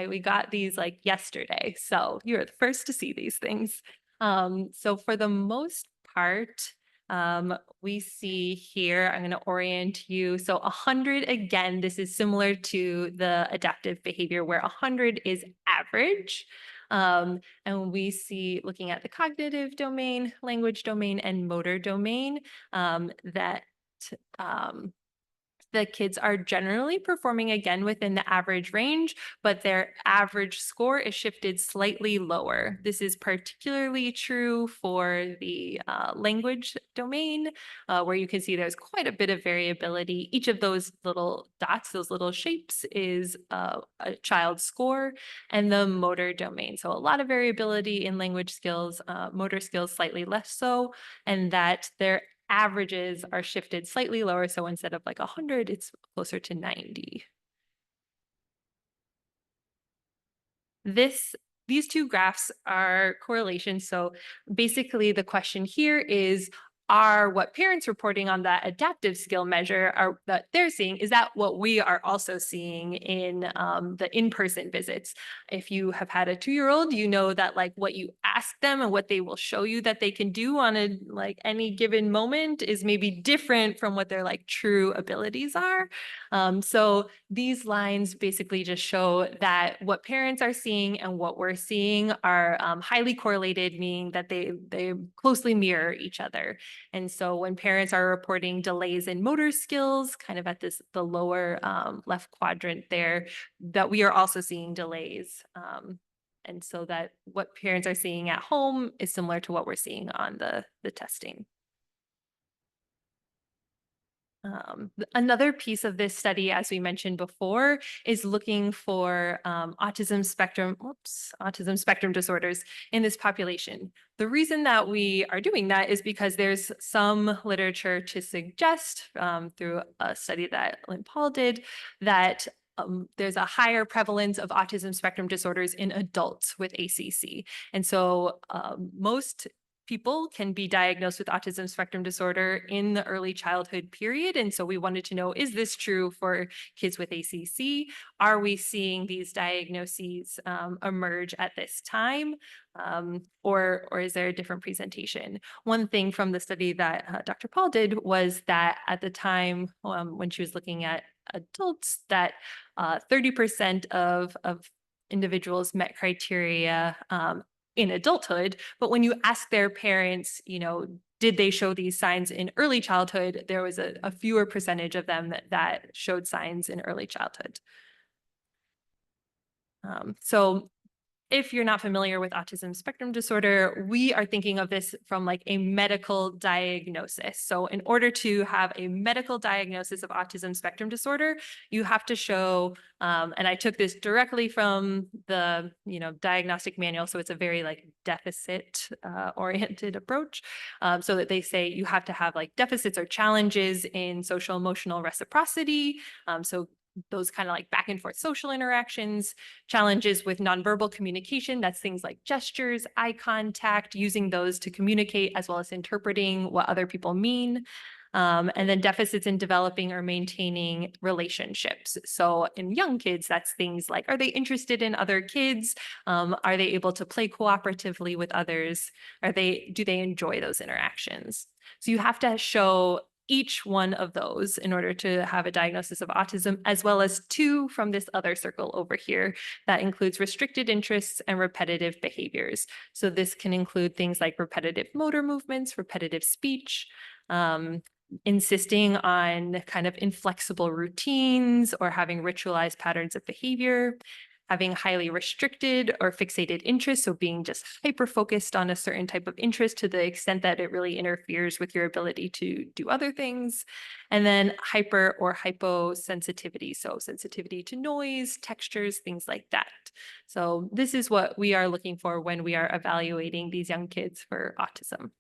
We got these like yesterday. So you're the first to see these things. So for the most part, we see here, I'm going to orient you. So 100, again, this is similar to the adaptive behavior where 100 is average. And we see, looking at the cognitive domain, language domain, and motor domain, that the kids are generally performing again within the average range, but their average score is shifted slightly lower. This is particularly true for the language domain, where you can see there's quite a bit of variability. Each of those little dots, those little shapes, is a child's score, and the motor domain. So a lot of variability in language skills, motor skills slightly less so, and that their averages are shifted slightly lower. So instead of like 100, it's closer to 90. These 2 graphs are correlations. So basically the question here is, are what parents reporting on that adaptive skill measure are that they're seeing, is that what we are also seeing in the in-person visits? If you have had a 2-year-old, you know that like what you ask them and what they will show you that they can do on a like any given moment is maybe different from what their like true abilities are. So these lines basically just show that what parents are seeing and what we're seeing are highly correlated, meaning that they closely mirror each other. And so when parents are reporting delays in motor skills, kind of at the lower left quadrant there, that we are also seeing delays. And so that what parents are seeing at home is similar to what we're seeing on the testing. Another piece of this study, as we mentioned before, is looking for autism spectrum disorders in this population. The reason that we are doing that is because there's some literature to suggest through a study that Lynn Paul did that there's a higher prevalence of autism spectrum disorders in adults with ACC. And so most people can be diagnosed with autism spectrum disorder in the early childhood period. And so we wanted to know, is this true for kids with ACC? Are we seeing these diagnoses emerge at this time? Or is there a different presentation? One thing from the study that Dr. Paul did was that at the time when she was looking at adults, that 30% of individuals met criteria in adulthood, but when you ask their parents, did they show these signs in early childhood, there was a fewer percentage of them that showed signs in early childhood. So if you're not familiar with autism spectrum disorder, we are thinking of this from like a medical diagnosis. So in order to have a medical diagnosis of autism spectrum disorder, you have to show, and I took this directly from the, diagnostic manual. So it's a very like deficit oriented approach. So that they say you have to have like deficits or challenges in social emotional reciprocity. So those kind of like back and forth social interactions, challenges with nonverbal communication. That's things like gestures, eye contact, using those to communicate, as well as interpreting what other people mean. And then deficits in developing or maintaining relationships. So in young kids, that's things like, are they interested in other kids? Are they able to play cooperatively with others? Do they enjoy those interactions? So you have to show each one of those in order to have a diagnosis of autism, as well as 2 from this other circle over here that includes restricted interests and repetitive behaviors. So this can include things like repetitive motor movements, repetitive speech, insisting on kind of inflexible routines or having ritualized patterns of behavior, having highly restricted or fixated interests, so being just hyper-focused on a certain type of interest to the extent that it really interferes with your ability to do other things, and then hyper or hyposensitivity, so sensitivity to noise, textures, things like that. So this is what we are looking for when we are evaluating these young kids for autism.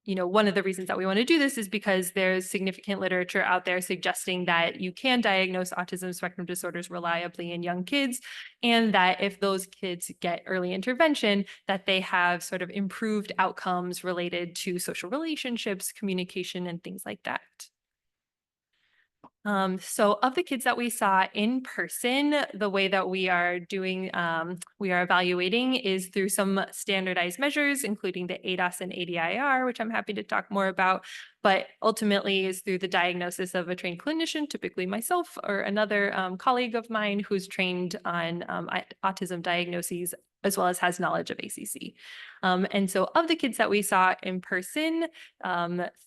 One of the reasons that we want to do this is because there's significant literature out there suggesting that you can diagnose autism spectrum disorders reliably in young kids, and that if those kids get early intervention, that they have sort of improved outcomes related to social relationships, communication, and things like that. So of the kids that we saw in person, the way that we are doing, we are evaluating is through some standardized measures, including the ADAS and ADIR, which I'm happy to talk more about, but ultimately is through the diagnosis of a trained clinician, typically myself or another colleague of mine who's trained on autism diagnoses, as well as has knowledge of ACC. And so of the kids that we saw in person,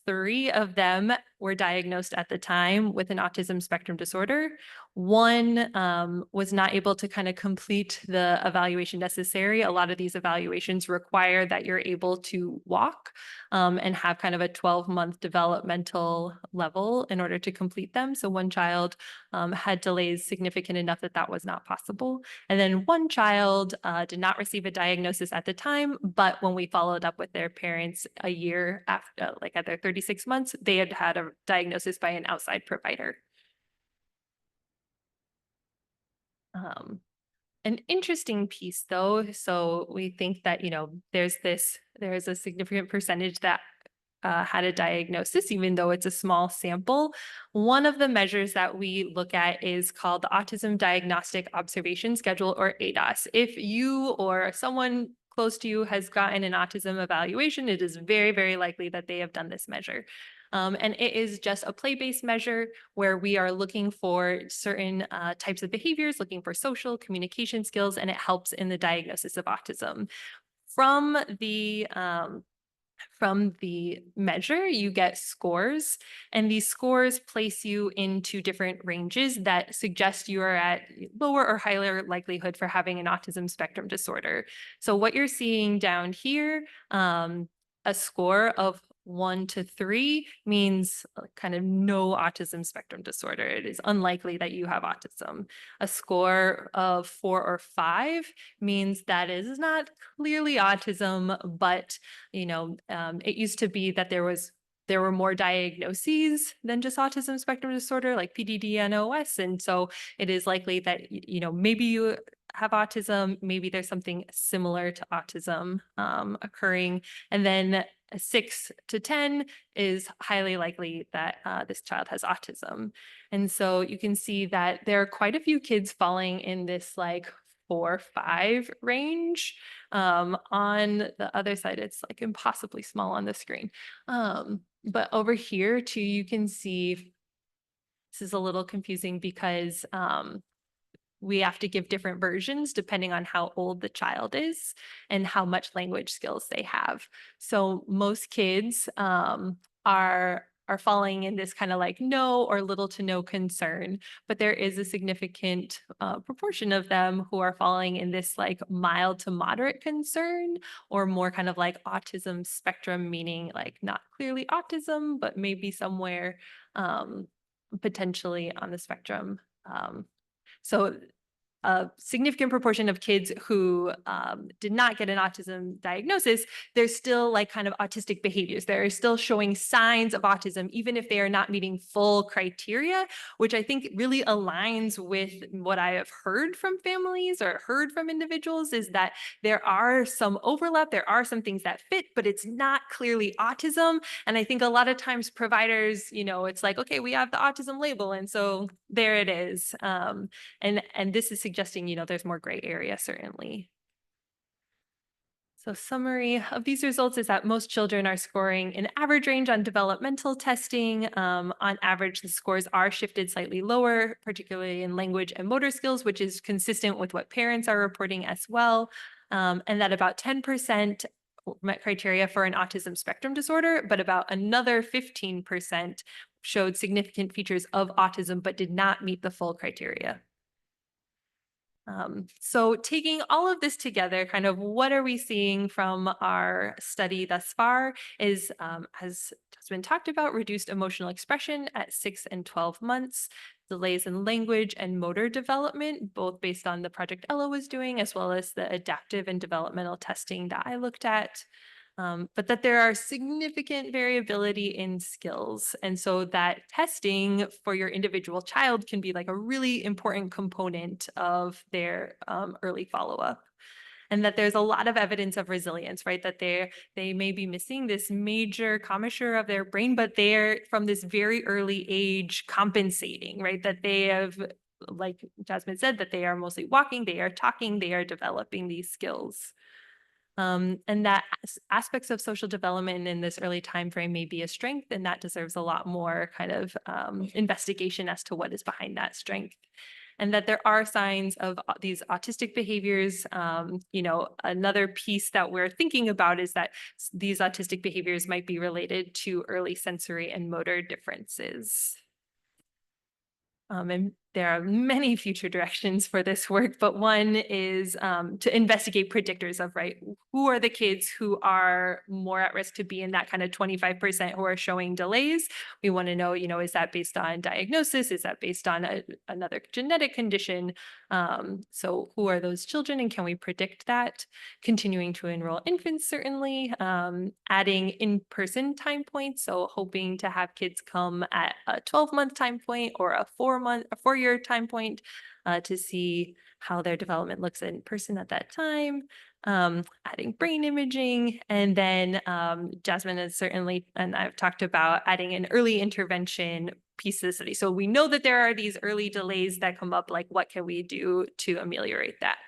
3 of them were diagnosed at the time with an autism spectrum disorder. One was not able to kind of complete the evaluation necessary. A lot of these evaluations require that you're able to walk and have kind of a 12-month developmental level in order to complete them. So one child had delays significant enough that that was not possible. And then one child did not receive a diagnosis at the time, but when we followed up with their parents a year after, like at their 36 months, they had had a diagnosis by an outside provider. An interesting piece though, so we think that, there's a significant percentage that had a diagnosis, even though it's a small sample. One of the measures that we look at is called the Autism Diagnostic Observation Schedule, or ADOS. If you or someone close to you has gotten an autism evaluation, it is very, very likely that they have done this measure. And it is just a play-based measure where we are looking for certain types of behaviors, looking for social communication skills, and it helps in the diagnosis of autism. From the measure, you get scores, and these scores place you into different ranges that suggest you are at lower or higher likelihood for having an autism spectrum disorder. So what you're seeing down here, a score of 1 to 3 means kind of no autism spectrum disorder. It is unlikely that you have autism. A score of 4 or 5 means that is not clearly autism, but it used to be that there were more diagnoses than just autism spectrum disorder, like PDD and OS. And so it is likely that, maybe you have autism, maybe there's something similar to autism occurring. And then 6 to 10 is highly likely that this child has autism. And so you can see that there are quite a few kids falling in this like 4-5 range. On the other side, it's like impossibly small on the screen. But over here too, you can see this is a little confusing because we have to give different versions depending on how old the child is and how much language skills they have. So most kids are falling in this kind of like no or little to no concern, but there is a significant proportion of them who are falling in this like mild to moderate concern, or more kind of like autism spectrum, meaning like not clearly autism, but maybe somewhere potentially on the spectrum. So a significant proportion of kids who did not get an autism diagnosis, there's still like kind of autistic behaviors. They're still showing signs of autism, even if they are not meeting full criteria, which I think really aligns with what I have heard from families or heard from individuals, is that there are some overlap, there are some things that fit, but it's not clearly autism. And I think a lot of times providers, it's like, okay, we have the autism label, and so there it is. And this is suggesting, there's more gray area, certainly. So summary of these results is that most children are scoring an average range on developmental testing. On average, the scores are shifted slightly lower, particularly in language and motor skills, which is consistent with what parents are reporting as well. And that about 10% met criteria for an autism spectrum disorder, but about another 15% showed significant features of autism, but did not meet the full criteria. So taking all of this together, kind of what are we seeing from our study thus far is, as Jasmin talked about, reduced emotional expression at 6 and 12 months, delays in language and motor development, both based on the project Ella was doing, as well as the adaptive and developmental testing that I looked at. But that there are significant variability in skills. And so that testing for your individual child can be like a really important component of their early follow-up. And that there's a lot of evidence of resilience, right? That they may be missing this major commissure of their brain, but they're from this very early age compensating, right? That they have, like Jasmin said, that they are mostly walking, they are talking, they are developing these skills. And that aspects of social development in this early time frame may be a strength, and that deserves a lot more kind of investigation as to what is behind that strength. And that there are signs of these autistic behaviors. Another piece that we're thinking about is that these autistic behaviors might be related to early sensory and motor differences. And there are many future directions for this work, but one is to investigate predictors of, right, who are the kids who are more at risk to be in that kind of 25% who are showing delays. We want to know, is that based on diagnosis? Is that based on another genetic condition? So who are those children, and can we predict that? Continuing to enroll infants, certainly. Adding in-person time points, so hoping to have kids come at a 12-month time point or a 4-year time point to see how their development looks in person at that time. Adding brain imaging, and then Jasmin has certainly, and I've talked about adding an early intervention piece of the study. So we know that there are these early delays that come up, like what can we do to ameliorate that?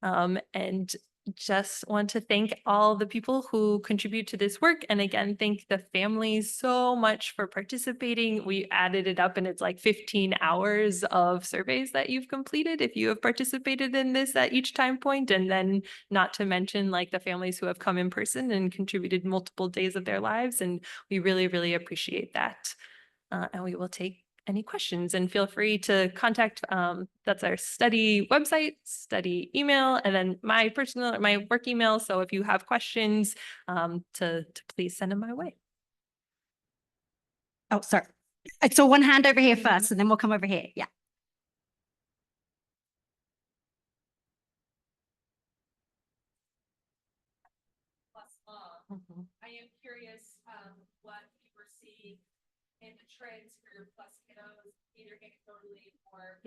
And just want to thank all the people who contribute to this work. And again, thank the families so much for participating. We added it up and it's like 15 hours of surveys that you've completed if you have participated in this at each time point. And then not to mention like the families who have come in person and contributed multiple days of their lives. And we really, really appreciate that. And we will take any questions, and feel free to contact, that's our study website, study email, and then my work email. So if you have questions, to please send them my way. Oh, sorry. I saw one hand over here first, and then we'll come over here. Yeah. I am curious what you were seeing in the trends for your plus kiddos, either anecdotally or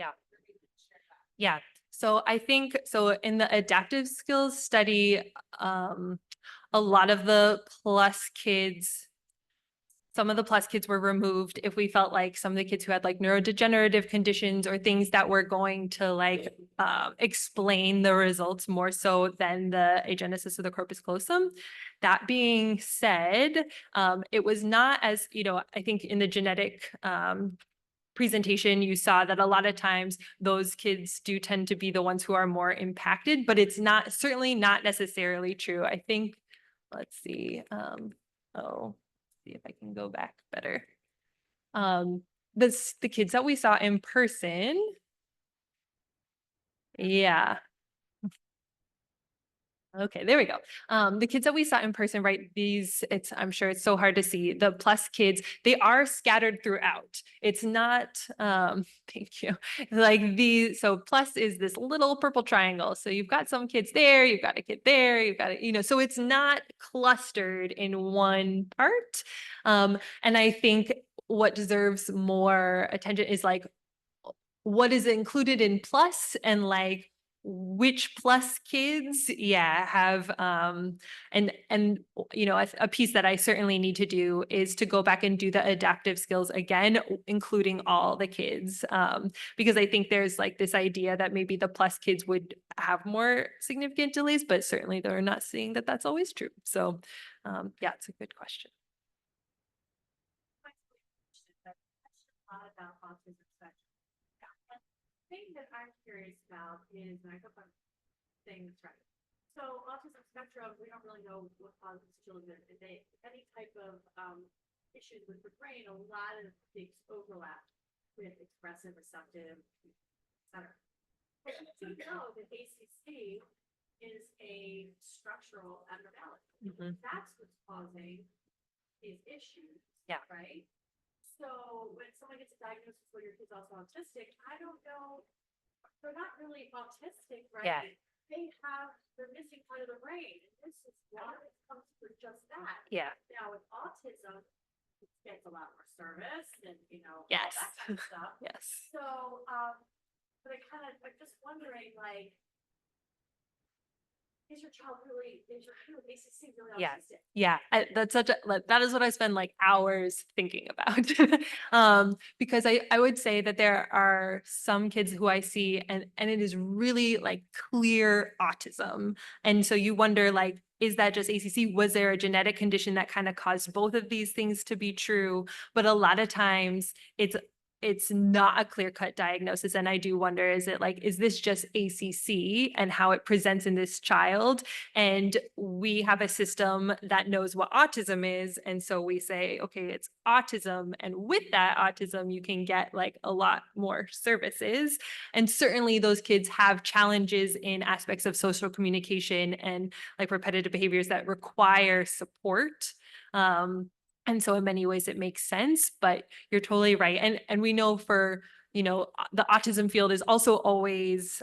yeah. So I think, so in the adaptive skills study, a lot of the plus kids, some of the plus kids were removed if we felt like some of the kids who had like neurodegenerative conditions or things that were going to like explain the results more so than the agenesis of the corpus callosum. That being said, it was not as, I think in the genetic presentation, you saw that a lot of times those kids do tend to be the ones who are more impacted, but it's not, certainly not necessarily true. I think, let's see, see if I can go back better. The kids that we saw in person, yeah. Okay, there we go. The kids that we saw in person, right? I'm sure it's so hard to see. The plus kids, they are scattered throughout. It's not, thank you. So plus is this little purple triangle. So you've got some kids there, you've got a kid there, you've got, so it's not clustered in one part. And I think what deserves more attention is like, what is included in plus and like, which plus kids have and a piece that I certainly need to do is to go back and do the adaptive skills again, including all the kids, because I think there's like this idea that maybe the plus kids would have more significant delays, but certainly they're not seeing that that's always true. So yeah, it's a good question. About autism spectrum. The thing that I'm curious about is, and I hope I'm saying this right. So autism spectrum, we don't really know what causes children. Any type of issues with the brain, a lot of things overlap with expressive, receptive, etc. But you do know that ACC is a structural abnormality. That's what's causing these issues. Yeah. Right. So when someone gets a diagnosis where your kid's also autistic, I don't know, they're not really autistic, right? Yeah. They're missing part of the brain. And this is why it comes for just that. Yeah. Now with autism, it gets a lot more service and, yes. all that kind of stuff. Yes. So, but I'm just wondering, like, is your ACC really autistic? Yeah. That is what I spend like hours thinking about. Because I would say that there are some kids who I see and it is really like clear autism. And so you wonder like, is that just ACC? Was there a genetic condition that kind of caused both of these things to be true? But a lot of times it's not a clear-cut diagnosis. And I do wonder, is this just ACC and how it presents in this child? And we have a system that knows what autism is. And so we say, okay, it's autism. And with that autism, you can get like a lot more services. And certainly those kids have challenges in aspects of social communication and like repetitive behaviors that require support. And so in many ways it makes sense, but you're totally right. And we know for, the autism field is also always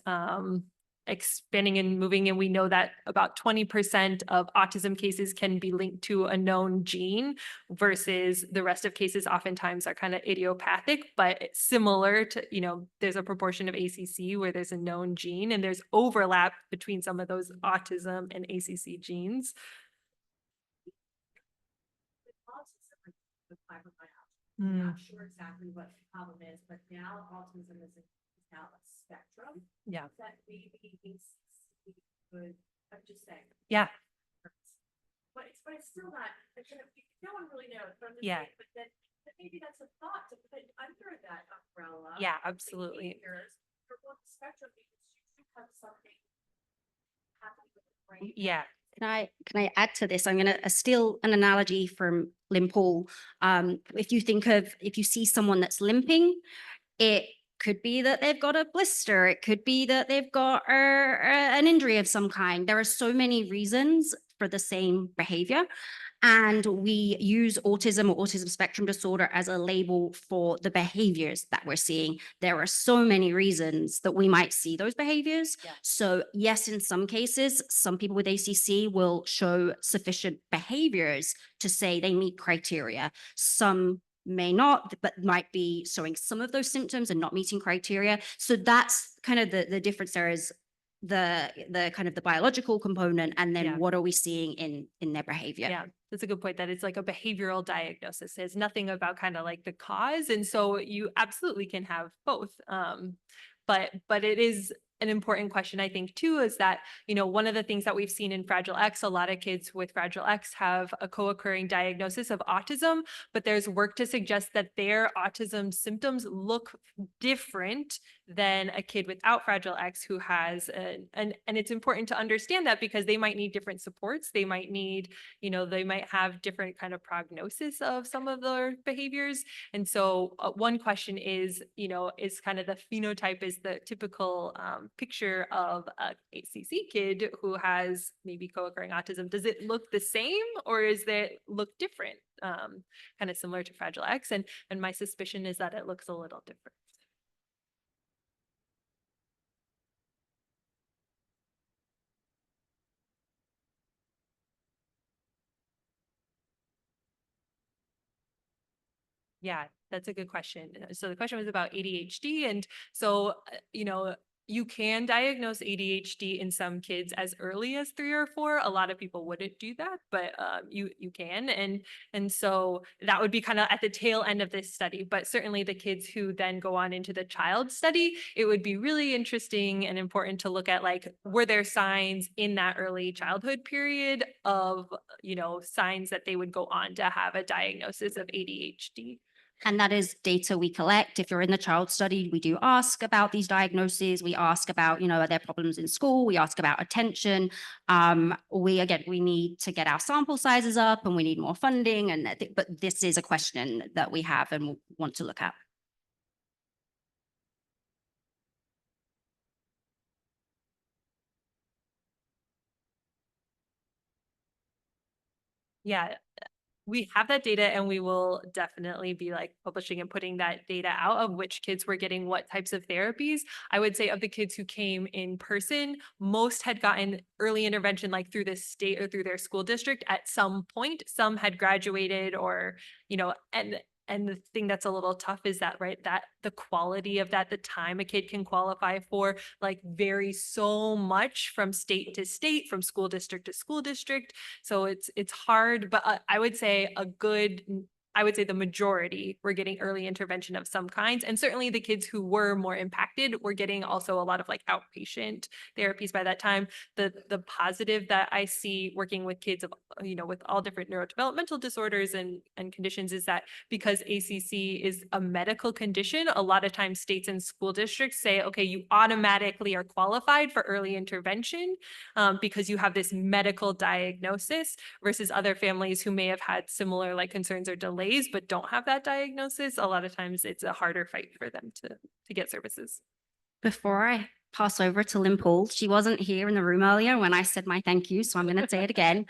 expanding and moving. And we know that about 20% of autism cases can be linked to a known gene versus the rest of cases oftentimes are kind of idiopathic, but it's similar to, there's a proportion of ACC where there's a known gene and there's overlap between some of those autism and ACC genes. I'm not sure exactly what the problem is, but now autism is now a spectrum. Yeah. That maybe ACC could, I'm just saying. Yeah. But it's still not, no one really knows. But saying, but maybe that's a thought to put under that umbrella. Yeah, absolutely. For both spectrum, because you do have something happening with the brain. Yeah. Can I add to this? I'm going to steal an analogy from Lynn Paul. If you see someone that's limping, it could be that they've got a blister. It could be that they've got an injury of some kind. There are so many reasons for the same behavior. And we use autism or autism spectrum disorder as a label for the behaviors that we're seeing. There are so many reasons that we might see those behaviors. Yeah. So yes, in some cases, some people with ACC will show sufficient behaviors to say they meet criteria. Some may not, but might be showing some of those symptoms and not meeting criteria. So that's kind of the difference there is the kind of the biological component, and then Yeah. what are we seeing in their behavior? Yeah, that's a good point, that it's like a behavioral diagnosis. It's nothing about kind of like the cause. And so you absolutely can have both. But it is an important question, I think, too, is that, one of the things that we've seen in Fragile X, a lot of kids with Fragile X have a co-occurring diagnosis of autism, but there's work to suggest that their autism symptoms look different than a kid without Fragile X who has and it's important to understand that because they might need different supports. They might need, they might have different kind of prognosis of some of their behaviors. And so one question is, is kind of the phenotype is the typical picture of a ACC kid who has maybe co-occurring autism. Does it look the same or is it look different? Kind of similar to Fragile X. And my suspicion is that it looks a little different. Yeah, that's a good question. So the question was about ADHD. And so, you can diagnose ADHD in some kids as early as 3 or 4. A lot of people wouldn't do that, but you can. And so that would be kind of at the tail end of this study. But certainly the kids who then go on into the child study, it would be really interesting and important to look at, like, were there signs in that early childhood period of, signs that they would go on to have a diagnosis of ADHD. And that is data we collect. If you're in the child study, we do ask about these diagnoses. We ask about, are there problems in school? We ask about attention. We need to get our sample sizes up and we need more funding. But this is a question that we have and want to look at. Yeah, we have that data and we will definitely be like publishing and putting that data out of which kids were getting what types of therapies. I would say of the kids who came in person, most had gotten early intervention like through the state or through their school district at some point. Some had graduated or, and the thing that's a little tough is that, right, that the quality of that, the time a kid can qualify for, like, varies so much from state to state, from school district to school district. So it's hard, but I would say the majority were getting early intervention of some kinds. And certainly the kids who were more impacted were getting also a lot of like outpatient therapies by that time. The positive that I see working with kids of, with all different neurodevelopmental disorders and conditions is that because ACC is a medical condition, a lot of times states and school districts say, okay, you automatically are qualified for early intervention because you have this medical diagnosis, versus other families who may have had similar like concerns or delays but don't have that diagnosis. A lot of times it's a harder fight for them to get services. Before I pass over to Lynn Paul, she wasn't here in the room earlier when I said my thank you, so I'm going to say it again.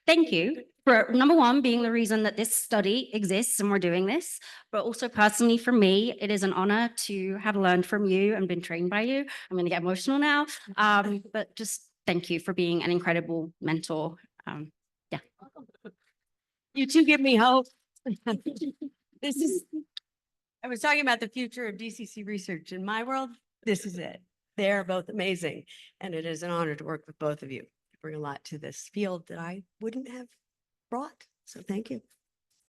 Thank you for, number one, being the reason that this study exists and we're doing this, but also personally for me, it is an honor to have learned from you and been trained by you. I'm going to get emotional now, but just thank you for being an incredible mentor. Yeah. You two give me hope. I was talking about the future of DCC research. In my world, this is it. They're both amazing. And it is an honor to work with both of you. You bring a lot to this field that I wouldn't have brought. So thank you.